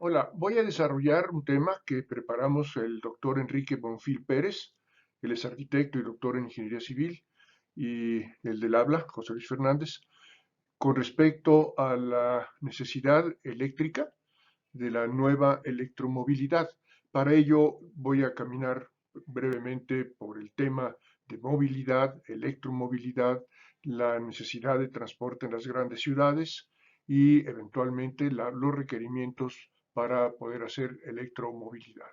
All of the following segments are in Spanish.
Hola, voy a desarrollar un tema que preparamos el doctor Enrique Bonfil Pérez. Él es arquitecto y doctor en ingeniería civil, y el del habla, José Luis Fernández, con respecto a la necesidad eléctrica de la nueva electromovilidad. Para ello voy a caminar brevemente por el tema de movilidad, electromovilidad, la necesidad de transporte en las grandes ciudades y eventualmente los requerimientos para poder hacer electromovilidad.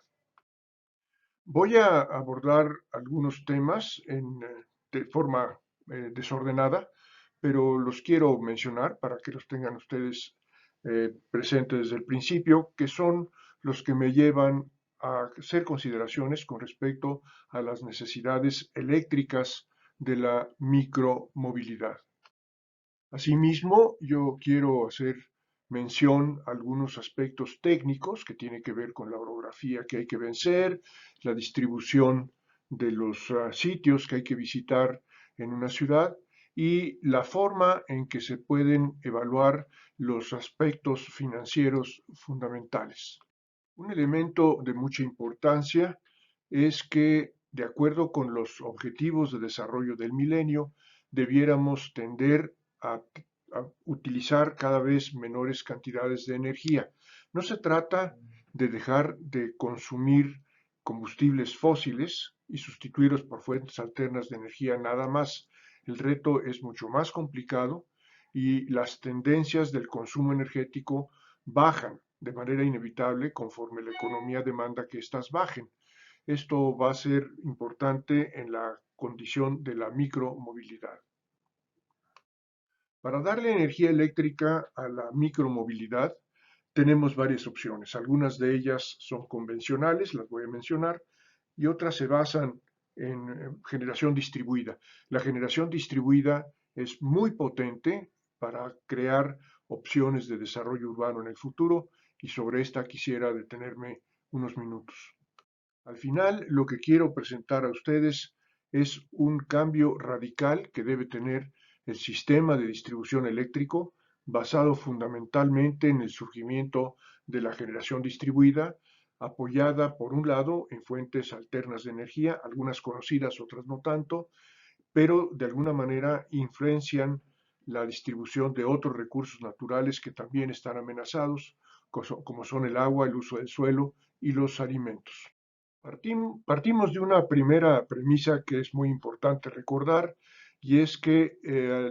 Voy a abordar algunos temas de forma desordenada, pero los quiero mencionar para que los tengan ustedes presentes desde el principio, que son los que me llevan a hacer consideraciones con respecto a las necesidades eléctricas de la micromovilidad. Asimismo, yo quiero hacer mención a algunos aspectos técnicos que tienen que ver con la orografía que hay que vencer, la distribución de los sitios que hay que visitar en una ciudad y la forma en que se pueden evaluar los aspectos financieros fundamentales. Un elemento de mucha importancia es que, de acuerdo con los objetivos de desarrollo del milenio, debiéramos tender a utilizar cada vez menores cantidades de energía. No se trata de dejar de consumir combustibles fósiles y sustituirlos por fuentes alternas de energía nada más. El reto es mucho más complicado y las tendencias del consumo energético bajan de manera inevitable conforme la economía demanda que éstas bajen. Esto va a ser importante en la condición de la micromovilidad. Para darle energía eléctrica a la micromovilidad, tenemos varias opciones. Algunas de ellas son convencionales, las voy a mencionar, y otras se basan en generación distribuida. La generación distribuida es muy potente para crear opciones de desarrollo urbano en el futuro, y sobre esta quisiera detenerme unos minutos. Al final, lo que quiero presentar a ustedes es un cambio radical que debe tener el sistema de distribución eléctrico, basado fundamentalmente en el surgimiento de la generación distribuida, apoyada por un lado en fuentes alternas de energía, algunas conocidas, otras no tanto, pero de alguna manera influencian la distribución de otros recursos naturales que también están amenazados, como son el agua, el uso del suelo y los alimentos. Partimos de una primera premisa que es muy importante recordar, y es que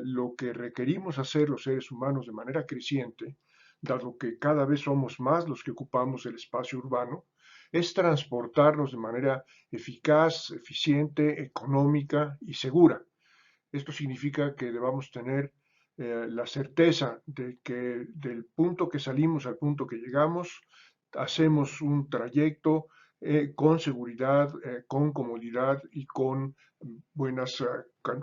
lo que requerimos hacer los seres humanos de manera creciente, dado que cada vez somos más los que ocupamos el espacio urbano, es transportarnos de manera eficaz, eficiente, económica y segura. Esto significa que debamos tener la certeza de que del punto que salimos al punto que llegamos, hacemos un trayecto con seguridad, con comodidad y con buenas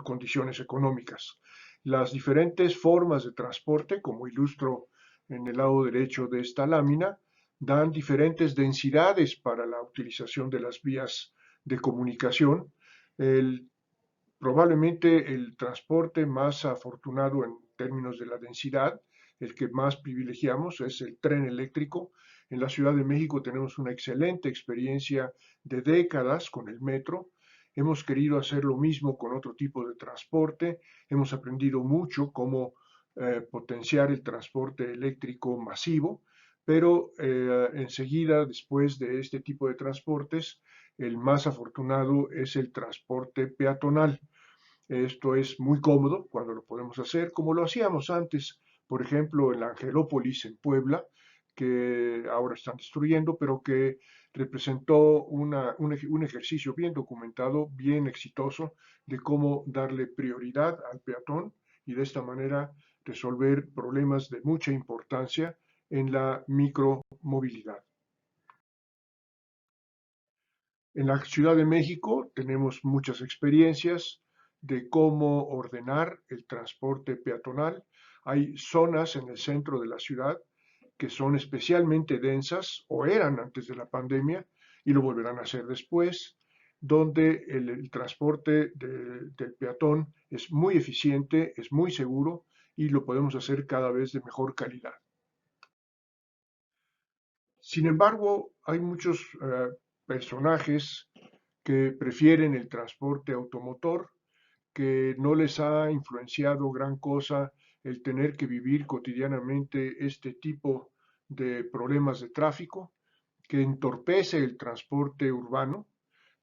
condiciones económicas. Las diferentes formas de transporte, como ilustro en el lado derecho de esta lámina, dan diferentes densidades para la utilización de las vías de comunicación. El Probablemente el transporte más afortunado en términos de la densidad, el que más privilegiamos, es el tren eléctrico. En la Ciudad de México tenemos una excelente experiencia de décadas con el metro. Hemos querido hacer lo mismo con otro tipo de transporte. Hemos aprendido mucho cómo potenciar el transporte eléctrico masivo, pero enseguida, después de este tipo de transportes, el más afortunado es el transporte peatonal. Esto es muy cómodo cuando lo podemos hacer, como lo hacíamos antes, por ejemplo, en la Angelópolis, en Puebla, que ahora están destruyendo, pero que representó un ejercicio bien documentado, bien exitoso, de cómo darle prioridad al peatón y de esta manera resolver problemas de mucha importancia en la micromovilidad. En la Ciudad de México tenemos muchas experiencias de cómo ordenar el transporte peatonal. Hay zonas en el centro de la ciudad que son especialmente densas, o eran antes de la pandemia, y lo volverán a hacer después, donde el transporte del peatón es muy eficiente, es muy seguro y lo podemos hacer cada vez de mejor calidad. Sin embargo, hay muchos personajes que prefieren el transporte automotor, que no les ha influenciado gran cosa el tener que vivir cotidianamente este tipo de problemas de tráfico, que entorpece el transporte urbano,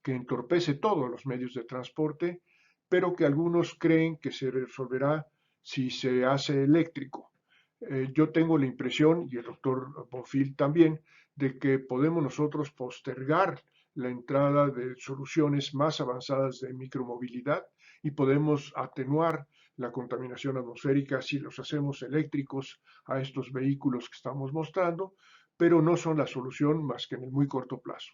que entorpece todos los medios de transporte, pero que algunos creen que se resolverá si se hace eléctrico. Yo tengo la impresión, y el doctor Bonfil también, de que podemos nosotros postergar la entrada de soluciones más avanzadas de micromovilidad y podemos atenuar la contaminación atmosférica si los hacemos eléctricos a estos vehículos que estamos mostrando, pero no son la solución más que en el muy corto plazo.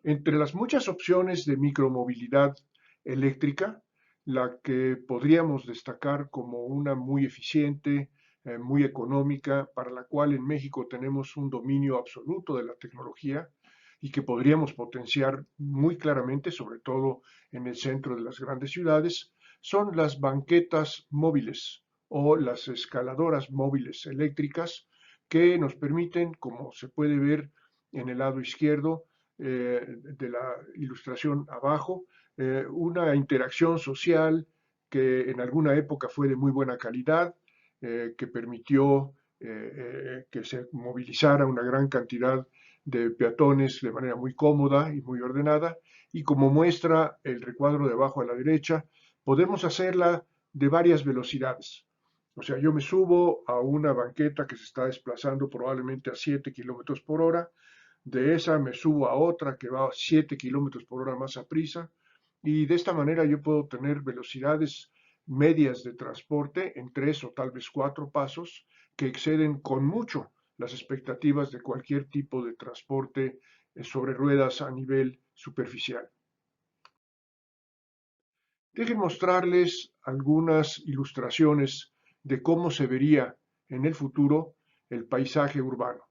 Entre las muchas opciones de micromovilidad eléctrica, la que podríamos destacar como una muy eficiente, muy económica, para la cual en México tenemos un dominio absoluto de la tecnología y que podríamos potenciar muy claramente, sobre todo en el centro de las grandes ciudades, son las banquetas móviles o las escaladoras móviles eléctricas que nos permiten, como se puede ver en el lado izquierdo, de la ilustración abajo, una interacción social que en alguna época fue de muy buena calidad, que permitió que se movilizara una gran cantidad de peatones de manera muy cómoda y muy ordenada. Y como muestra el recuadro de abajo a la derecha, podemos hacerla de varias velocidades. O sea, yo me subo a una banqueta que se está desplazando probablemente a 7 kilómetros por hora, de esa me subo a otra que va a 7 kilómetros por hora más a prisa, y de esta manera yo puedo tener velocidades medias de transporte en 3 o tal vez 4 pasos que exceden con mucho las expectativas de cualquier tipo de transporte sobre ruedas a nivel superficial. Dejen mostrarles algunas ilustraciones de cómo se vería en el futuro el paisaje urbano.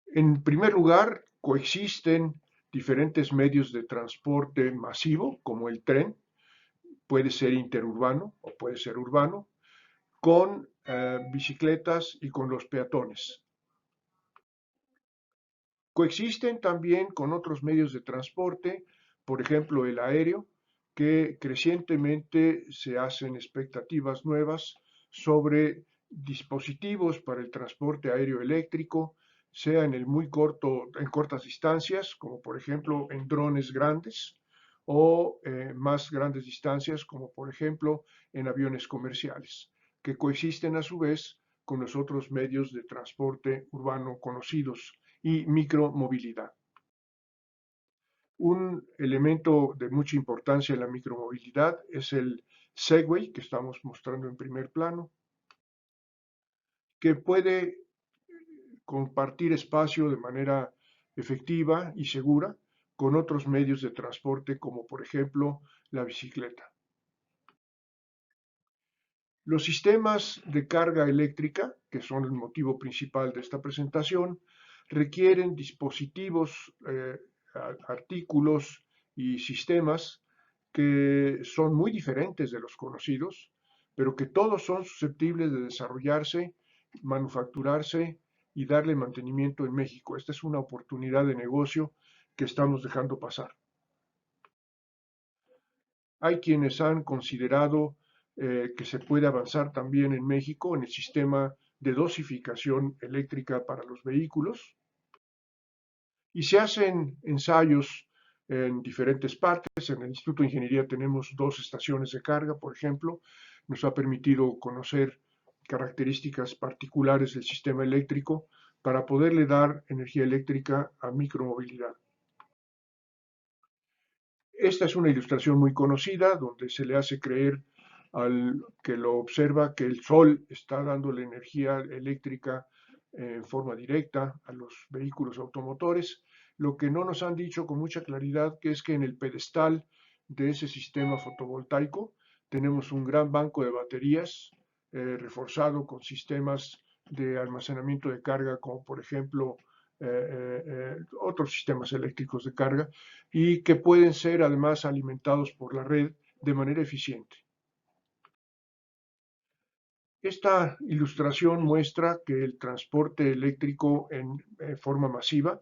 En primer lugar, coexisten diferentes medios de transporte masivo, como el tren, puede ser interurbano o puede ser urbano, con bicicletas y con los peatones. Coexisten también con otros medios de transporte, por ejemplo el aéreo, que crecientemente se hacen expectativas nuevas sobre dispositivos para el transporte aéreo eléctrico, sea en el muy corto, en cortas distancias, como por ejemplo en drones grandes, o más grandes distancias, como por ejemplo en aviones comerciales, que coexisten a su vez con los otros medios de transporte urbano conocidos y micromovilidad. Un elemento de mucha importancia en la micromovilidad es el Segway, que estamos mostrando en primer plano, que puede compartir espacio de manera efectiva y segura con otros medios de transporte, como por ejemplo la bicicleta. Los sistemas de carga eléctrica, que son el motivo principal de esta presentación, requieren dispositivos, artículos y sistemas que son muy diferentes de los conocidos, pero que todos son susceptibles de desarrollarse, manufacturarse y darle mantenimiento en México. Esta es una oportunidad de negocio que estamos dejando pasar. Hay quienes han considerado que se puede avanzar también en México en el sistema de dosificación eléctrica para los vehículos y se hacen ensayos en diferentes partes. En el Instituto de Ingeniería tenemos 2 estaciones de carga, por ejemplo. Nos ha permitido conocer características particulares del sistema eléctrico para poderle dar energía eléctrica a micromovilidad. Esta es una ilustración muy conocida donde se le hace creer al que lo observa que el sol está dándole energía eléctrica en forma directa a los vehículos automotores. Lo que no nos han dicho con mucha claridad que es que en el pedestal de ese sistema fotovoltaico tenemos un gran banco de baterías reforzado con sistemas de almacenamiento de carga como por ejemplo otros sistemas eléctricos de carga y que pueden ser además alimentados por la red de manera eficiente. Esta ilustración muestra que el transporte eléctrico en forma masiva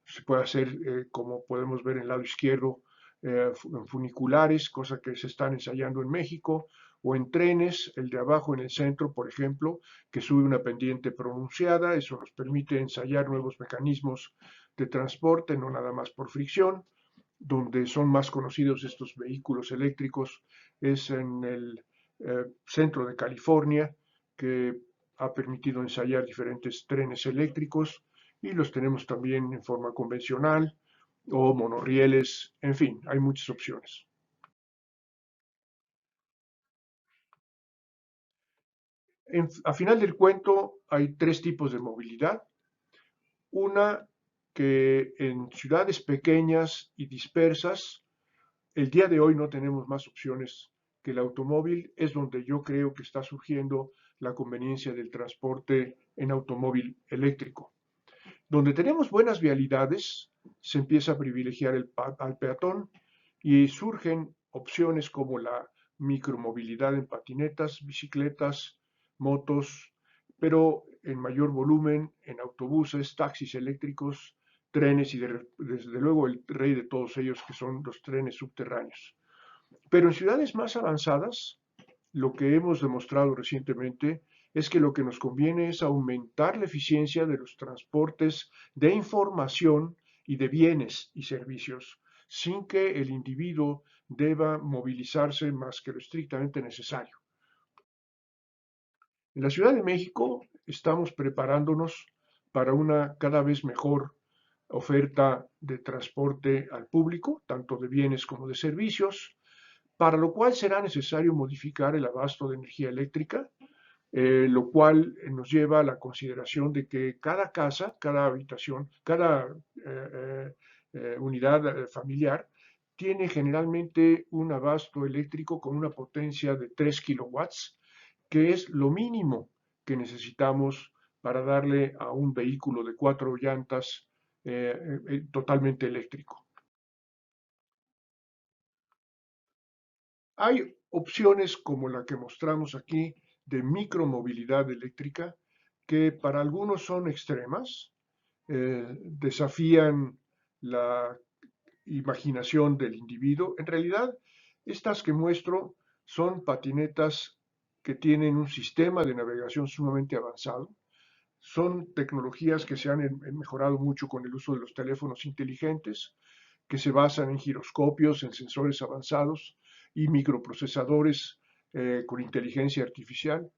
se puede hacer, como podemos ver en el lado izquierdo, en funiculares, cosa que se están ensayando en México, o en trenes, el de abajo en el centro, por ejemplo, que sube una pendiente pronunciada. Eso nos permite ensayar nuevos mecanismos de transporte, no nada más por fricción. Donde son más conocidos estos vehículos eléctricos es en el centro de California, que ha permitido ensayar diferentes trenes eléctricos, y los tenemos también en forma convencional o monorrieles, en fin, hay muchas opciones. A final del cuento hay tres tipos de movilidad. Una que en ciudades pequeñas y dispersas, el día de hoy no tenemos más opciones que el automóvil, es donde yo creo que está surgiendo la conveniencia del transporte en automóvil eléctrico. Donde tenemos buenas vialidades, se empieza a privilegiar al peatón y surgen opciones como la micromovilidad en patinetas, bicicletas, motos, pero en mayor volumen en autobuses, taxis eléctricos, trenes y desde luego el rey de todos ellos que son los trenes subterráneos. Pero en ciudades más avanzadas, lo que hemos demostrado recientemente es que lo que nos conviene es aumentar la eficiencia de los transportes de información y de bienes y servicios, sin que el individuo deba movilizarse más que lo estrictamente necesario. En la Ciudad de México estamos preparándonos para una cada vez mejor oferta de transporte al público, tanto de bienes como de servicios, para lo cual será necesario modificar el abasto de energía eléctrica, lo cual nos lleva a la consideración de que cada casa, cada habitación, cada unidad familiar tiene generalmente un abasto eléctrico con una potencia de 3 kilowatts, que es lo mínimo que necesitamos para darle a un vehículo de 4 llantas totalmente eléctrico. Hay opciones como la que mostramos aquí de micromovilidad eléctrica que para algunos son extremas, desafían la imaginación del individuo. En realidad, estas que muestro son patinetas que tienen un sistema de navegación sumamente avanzado. Son tecnologías que se han mejorado mucho con el uso de los teléfonos inteligentes, que se basan en giroscopios, en sensores avanzados y microprocesadores con inteligencia artificial,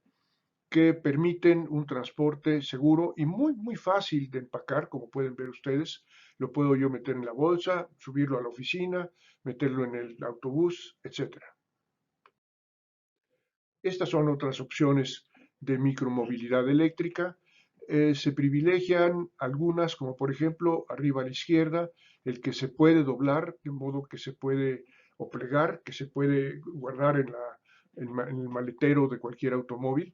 que permiten un transporte seguro y muy, muy fácil de empacar, como pueden ver ustedes. Lo puedo yo meter en la bolsa, subirlo a la oficina, meterlo en el autobús, etc. Estas son otras opciones de micromovilidad eléctrica. Se privilegian algunas, como por ejemplo, arriba a la izquierda, el que se puede doblar, de modo que se puede, o plegar, que se puede guardar en el maletero de cualquier automóvil,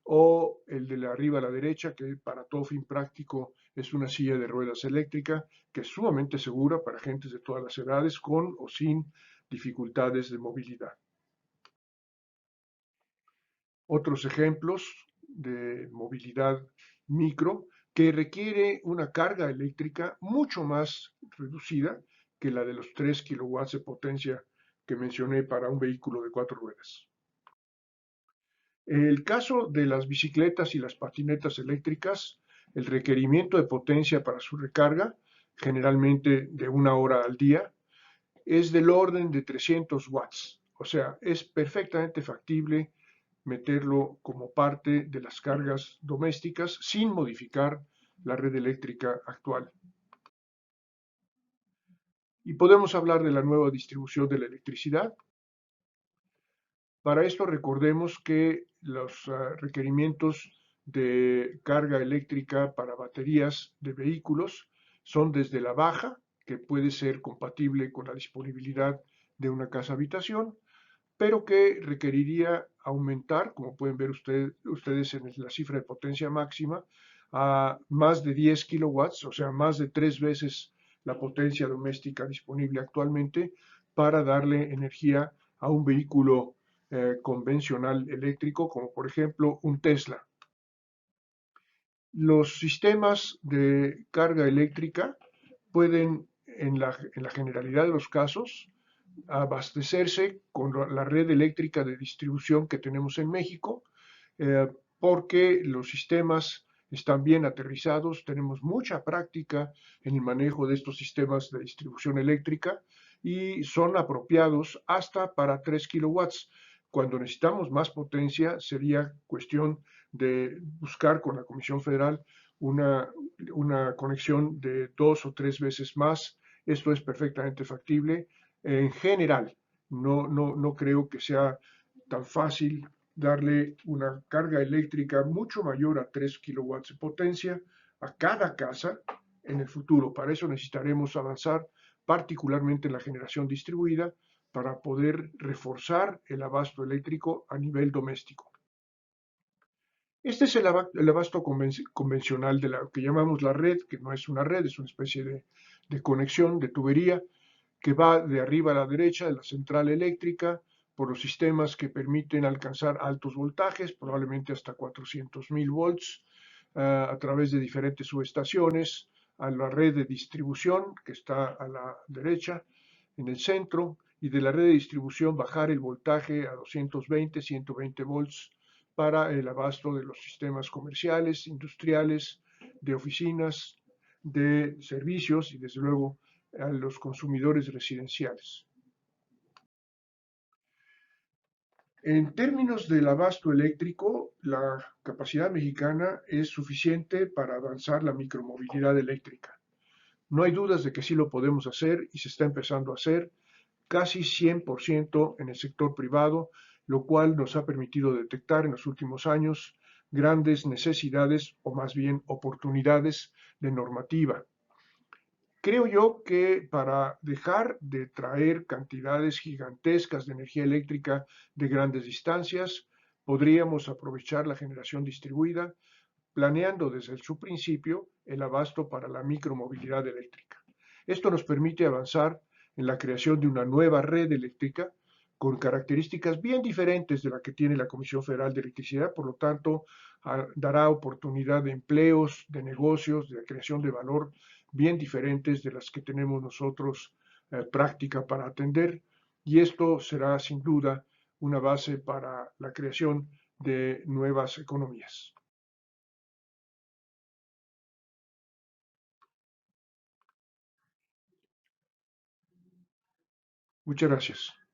o el de la arriba a la derecha, que para todo fin práctico es una silla de ruedas eléctrica, que es sumamente segura para gentes de todas las edades, con o sin dificultades de movilidad. Otros ejemplos de movilidad micro que requiere una carga eléctrica mucho más reducida que la de los 3 kilowatts de potencia que mencioné para un vehículo de 4 ruedas. El caso de las bicicletas y las patinetas eléctricas, el requerimiento de potencia para su recarga, generalmente de 1 hora al día, es del orden de 300 watts. O sea, es perfectamente factible meterlo como parte de las cargas domésticas sin modificar la red eléctrica actual. Y podemos hablar de la nueva distribución de la electricidad. Para esto recordemos que los requerimientos de carga eléctrica para baterías de vehículos son desde la baja, que puede ser compatible con la disponibilidad de una casa habitación, pero que requeriría aumentar, como pueden ver ustedes en la cifra de potencia máxima, a más de 10 kilowatts, o sea, más de 3 veces la potencia doméstica disponible actualmente para darle energía a un vehículo convencional eléctrico, como por ejemplo un Tesla. Los sistemas de carga eléctrica pueden, en la generalidad de los casos, abastecerse con la red eléctrica de distribución que tenemos en México, eh, porque los sistemas están bien aterrizados, tenemos mucha práctica en el manejo de estos sistemas de distribución eléctrica y son apropiados hasta para 3 kilowatts. Cuando necesitamos más potencia, sería cuestión de buscar con la Comisión Federal una, una conexión de 2 o 3 veces más. Esto es perfectamente factible en general. No creo que sea tan fácil darle una carga eléctrica mucho mayor a 3 kilowatts de potencia a cada casa en el futuro. Para eso necesitaremos avanzar particularmente en la generación distribuida para poder reforzar el abasto eléctrico a nivel doméstico. Este es el abasto convencional de lo que llamamos la red, que no es una red, es una especie de conexión, de tubería, que va de arriba a la derecha de la central eléctrica por los sistemas que permiten alcanzar altos voltajes, probablemente hasta 400.000 volts, a través de diferentes subestaciones, a la red de distribución que está a la derecha, en el centro, y de la red de distribución bajar el voltaje a 220, 120 volts para el abasto de los sistemas comerciales, industriales, de oficinas, de servicios y desde luego a los consumidores residenciales. En términos del abasto eléctrico, la capacidad mexicana es suficiente para avanzar la micromovilidad eléctrica. No hay dudas de que sí lo podemos hacer y se está empezando a hacer casi 100% en el sector privado, lo cual nos ha permitido detectar en los últimos años grandes necesidades o más bien oportunidades de normativa. Creo yo que para dejar de traer cantidades gigantescas de energía eléctrica de grandes distancias, podríamos aprovechar la generación distribuida, planeando desde su principio el abasto para la micromovilidad eléctrica. Esto nos permite avanzar en la creación de una nueva red eléctrica con características bien diferentes de la que tiene la Comisión Federal de Electricidad, por lo tanto, dará oportunidad de empleos, de negocios, de creación de valor bien diferentes de las que tenemos nosotros práctica para atender, y esto será sin duda una base para la creación de nuevas economías. Muchas gracias.